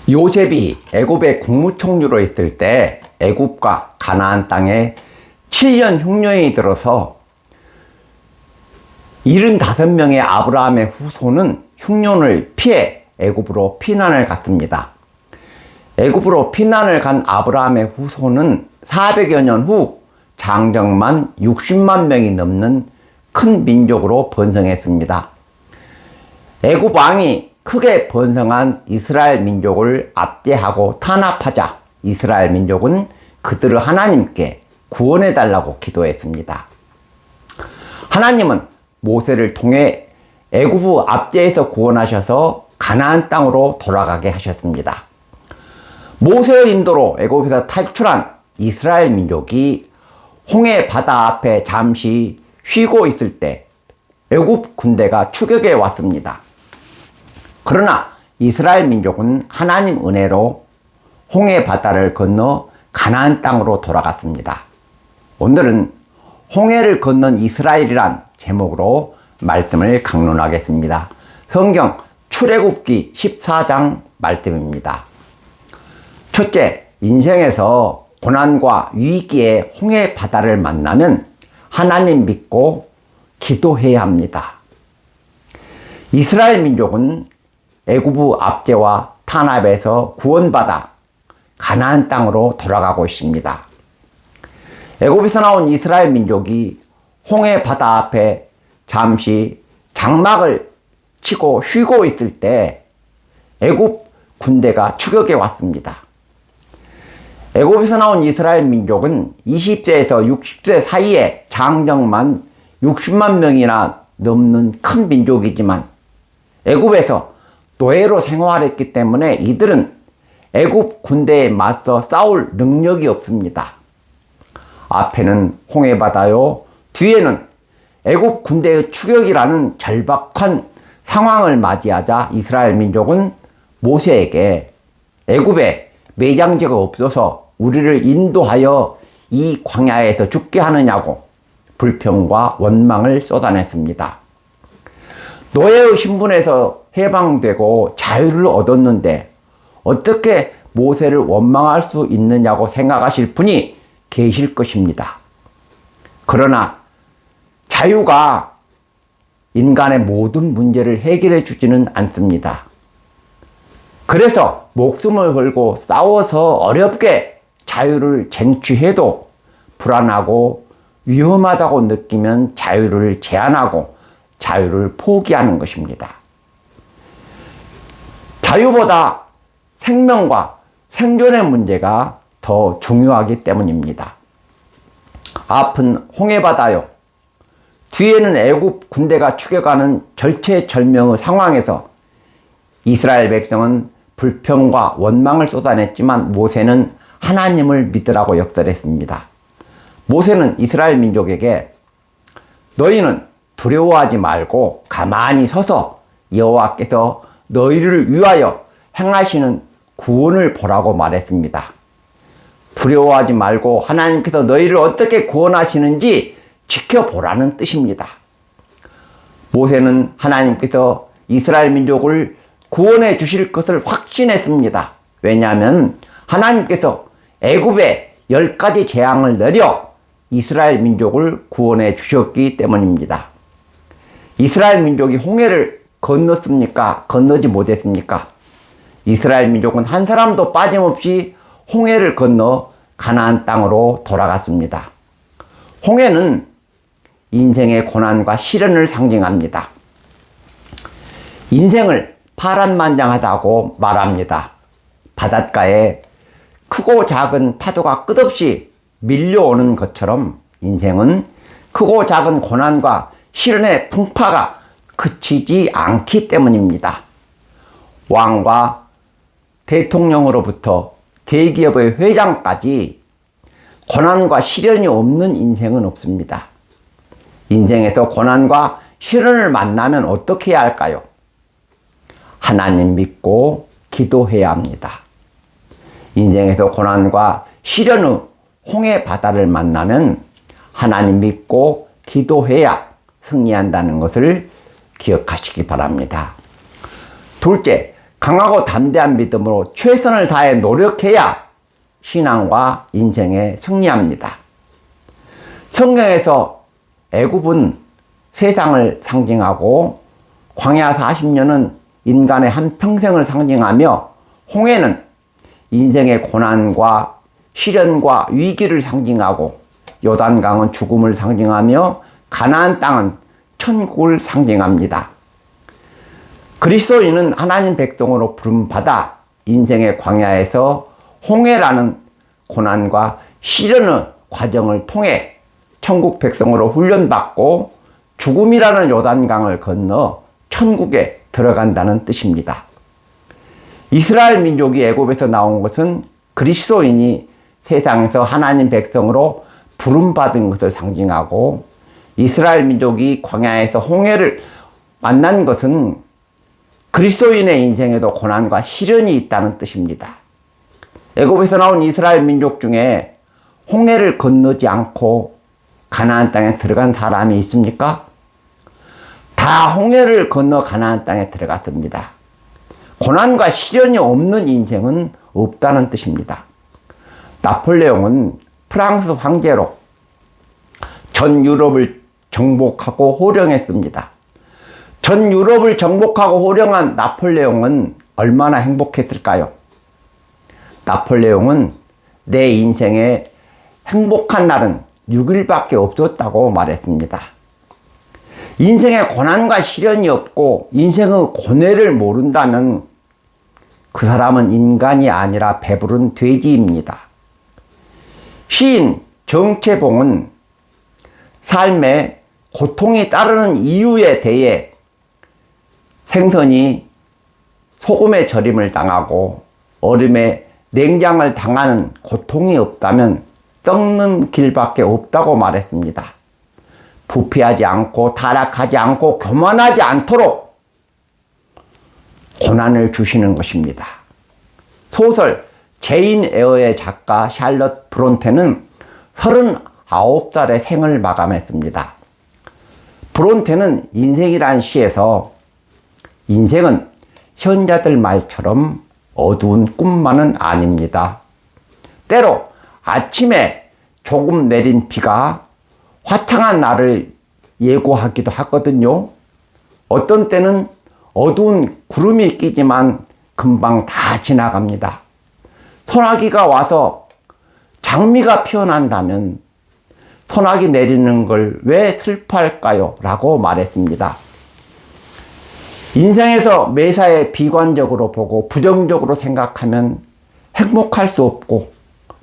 요셉이 애굽의 국무총리로 있을 때 애굽과 가나안 땅에 7년 흉년이 들어서 75명의 아브라함의 후손은 흉년을 피해 애굽으로 피난을 갔습니다. 애굽으로 피난을 간 아브라함의 후손은 400여 년 후 장정만 60만 명이 넘는 큰 민족으로 번성했습니다. 애굽 왕이 크게 번성한 이스라엘 민족을 압제하고 탄압하자 이스라엘 민족은 그들을 하나님께 구원해달라고 기도했습니다. 하나님은 모세를 통해 애굽 압제에서 구원하셔서 가나안 땅으로 돌아가게 하셨습니다. 모세의 인도로 애굽에서 탈출한 이스라엘 민족이 홍해 바다 앞에 잠시 쉬고 있을 때 애굽 군대가 추격해 왔습니다. 그러나 이스라엘 민족은 하나님 은혜로 홍해 바다를 건너 가나안 땅으로 돌아갔습니다. 오늘은 홍해를 건넌 이스라엘이란 제목으로 말씀을 강론하겠습니다. 성경 출애굽기 14장 말씀입니다. 첫째, 인생에서 고난과 위기의 홍해 바다를 만나면 하나님 믿고 기도해야 합니다. 이스라엘 민족은 애굽의 압제와 탄압에서 구원받아 가나안 땅으로 돌아가고 있습니다. 애굽에서 나온 이스라엘 민족이 홍해 바다 앞에 잠시 장막을 치고 쉬고 있을 때 애굽 군대가 추격해 왔습니다. 애굽에서 나온 이스라엘 민족은 20세에서 60세 사이에 장정만 60만 명이나 넘는 큰 민족이지만 애굽에서 노예로 생활했기 때문에 이들은 애굽 군대에 맞서 싸울 능력이 없습니다. 앞에는 홍해바다요, 뒤에는 애굽 군대의 추격이라는 절박한 상황을 맞이하자 이스라엘 민족은 모세에게 애굽에 매장지가 없어서 우리를 인도하여 이 광야에서 죽게 하느냐고 불평과 원망을 쏟아냈습니다. 노예의 신분에서 해방되고 자유를 얻었는데 어떻게 모세를 원망할 수 있느냐고 생각하실 분이 계실 것입니다. 그러나 자유가 인간의 모든 문제를 해결해 주지는 않습니다. 그래서 목숨을 걸고 싸워서 어렵게 자유를 쟁취해도 불안하고 위험하다고 느끼면 자유를 제한하고 자유를 포기하는 것입니다. 자유보다 생명과 생존의 문제가 더 중요하기 때문입니다. 앞은 홍해바다요, 뒤에는 애굽 군대가 추격하는 절체절명의 상황에서 이스라엘 백성은 불평과 원망을 쏟아냈지만 모세는 하나님을 믿으라고 역설했습니다. 모세는 이스라엘 민족에게 너희는 두려워하지 말고 가만히 서서 여호와께서 너희를 위하여 행하시는 구원을 보라고 말했습니다. 두려워하지 말고 하나님께서 너희를 어떻게 구원하시는지 지켜보라는 뜻입니다. 모세는 하나님께서 이스라엘 민족을 구원해 주실 것을 확신했습니다. 왜냐하면 하나님께서 애굽에 10가지 재앙을 내려 이스라엘 민족을 구원해 주셨기 때문입니다. 이스라엘 민족이 홍해를 건넜습니까? 건너지 못했습니까? 이스라엘 민족은 한 사람도 빠짐없이 홍해를 건너 가나안 땅으로 돌아갔습니다. 홍해는 인생의 고난과 시련을 상징합니다. 인생을 파란만장하다고 말합니다. 바닷가에 크고 작은 파도가 끝없이 밀려오는 것처럼 인생은 크고 작은 고난과 시련의 풍파가 그치지 않기 때문입니다. 왕과 대통령으로부터 대기업의 회장까지 고난과 시련이 없는 인생은 없습니다. 인생에서 고난과 시련을 만나면 어떻게 해야 할까요? 하나님 믿고 기도해야 합니다. 인생에서 고난과 시련의 홍해 바다를 만나면 하나님 믿고 기도해야 승리한다는 것을 기억하시기 바랍니다. 둘째, 강하고 담대한 믿음으로 최선을 다해 노력해야 신앙과 인생에 승리합니다. 성경에서 애굽은 세상을 상징하고 광야 40년은 인간의 한평생을 상징하며 홍해는 인생의 고난과 시련과 위기를 상징하고 요단강은 죽음을 상징하며 가나안 땅은 천국을 상징합니다. 그리스도인은 하나님 백성으로 부름받아 인생의 광야에서 홍해라는 고난과 시련의 과정을 통해 천국 백성으로 훈련받고 죽음이라는 요단강을 건너 천국에 들어간다는 뜻입니다. 이스라엘 민족이 애굽에서 나온 것은 그리스도인이 세상에서 하나님 백성으로 부름받은 것을 상징하고 이스라엘 민족이 광야에서 홍해를 만난 것은 그리스도인의 인생에도 고난과 시련이 있다는 뜻입니다. 애굽에서 나온 이스라엘 민족 중에 홍해를 건너지 않고 가나안 땅에 들어간 사람이 있습니까? 다 홍해를 건너 가나안 땅에 들어갔습니다. 고난과 시련이 없는 인생은 없다는 뜻입니다. 나폴레옹은 프랑스 황제로 전 유럽을 정복하고 호령했습니다. 전 유럽을 정복하고 호령한 나폴레옹은 얼마나 행복했을까요? 나폴레옹은 내 인생에 행복한 날은 6일밖에 없었다고 말했습니다. 인생에 고난과 시련이 없고 인생의 고뇌를 모른다면 그 사람은 인간이 아니라 배부른 돼지입니다. 시인 정채봉은 삶에 고통이 따르는 이유에 대해 생선이 소금에 절임을 당하고 얼음에 냉장을 당하는 고통이 없다면 썩는 길밖에 없다고 말했습니다. 부패하지 않고 타락하지 않고 교만하지 않도록 고난을 주시는 것입니다. 소설 제인 에어의 작가 샬럿 브론테는 39살의 생을 마감했습니다. 브론테는 인생이란 시에서 인생은 현자들 말처럼 어두운 꿈만은 아닙니다. 때로 아침에 조금 내린 비가 화창한 날을 예고하기도 하거든요. 어떤 때는 어두운 구름이 끼지만 금방 다 지나갑니다. 소나기가 와서 장미가 피어난다면 소나기 내리는 걸 왜 슬퍼할까요? 라고 말했습니다. 인생에서 매사에 비관적으로 보고 부정적으로 생각하면 행복할 수 없고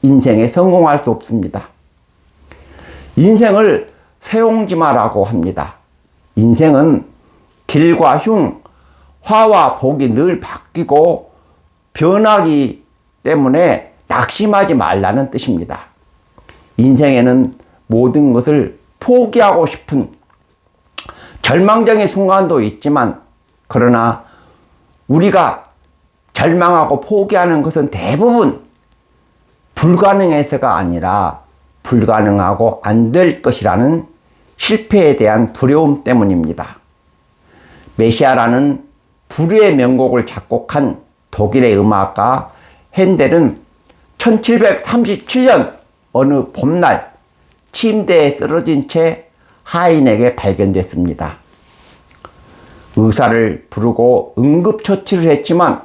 인생에 성공할 수 없습니다. 인생을 세옹지마라고 합니다. 인생은 길과 흉, 화와 복이 늘 바뀌고 변하기 때문에 낙심하지 말라는 뜻입니다. 인생에는 모든 것을 포기하고 싶은 절망적인 순간도 있지만 그러나 우리가 절망하고 포기하는 것은 대부분 불가능해서가 아니라 불가능하고 안 될 것이라는 실패에 대한 두려움 때문입니다. 메시아라는 불후의 명곡을 작곡한 독일의 음악가 핸델은 1737년 어느 봄날 침대에 쓰러진 채 하인에게 발견됐습니다. 의사를 부르고 응급처치를 했지만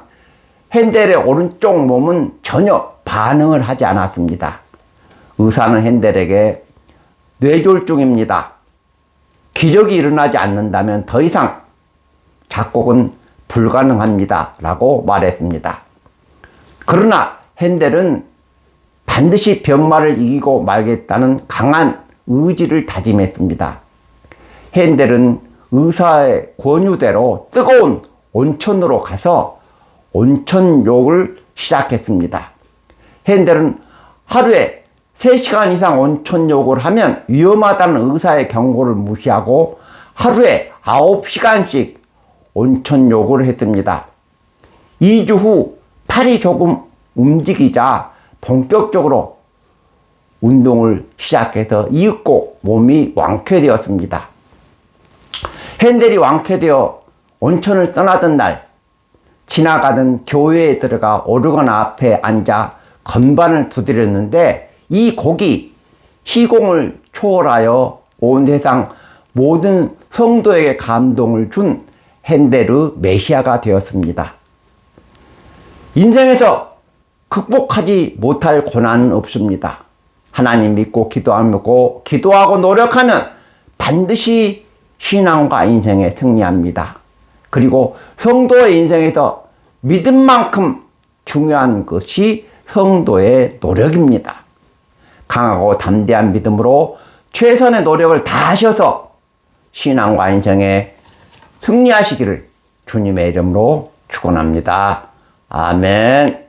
핸델의 오른쪽 몸은 전혀 반응을 하지 않았습니다. 의사는 핸델에게 뇌졸중입니다. 기적이 일어나지 않는다면 더 이상 작곡은 불가능합니다. 라고 말했습니다. 그러나 핸델은 반드시 병마를 이기고 말겠다는 강한 의지를 다짐했습니다. 핸델은 의사의 권유대로 뜨거운 온천으로 가서 온천욕을 시작했습니다. 핸델은 하루에 3시간 이상 온천욕을 하면 위험하다는 의사의 경고를 무시하고 하루에 9시간씩 온천욕을 했습니다. 2주 후 팔이 조금 움직이자 본격적으로 운동을 시작해서 이윽고 몸이 완쾌되었습니다. 핸델이 완쾌되어 온천을 떠나던 날 지나가던 교회에 들어가 오르간 앞에 앉아 건반을 두드렸는데 이 곡이 시공을 초월하여 온 세상 모든 성도에게 감동을 준 핸델의 메시아가 되었습니다. 인생에서 극복하지 못할 고난은 없습니다. 하나님 믿고 기도하고 노력하면 반드시 신앙과 인생에 승리합니다. 그리고 성도의 인생에서 믿음만큼 중요한 것이 성도의 노력입니다. 강하고 담대한 믿음으로 최선의 노력을 다하셔서 신앙과 인생에 승리하시기를 주님의 이름으로 축원합니다. 아멘.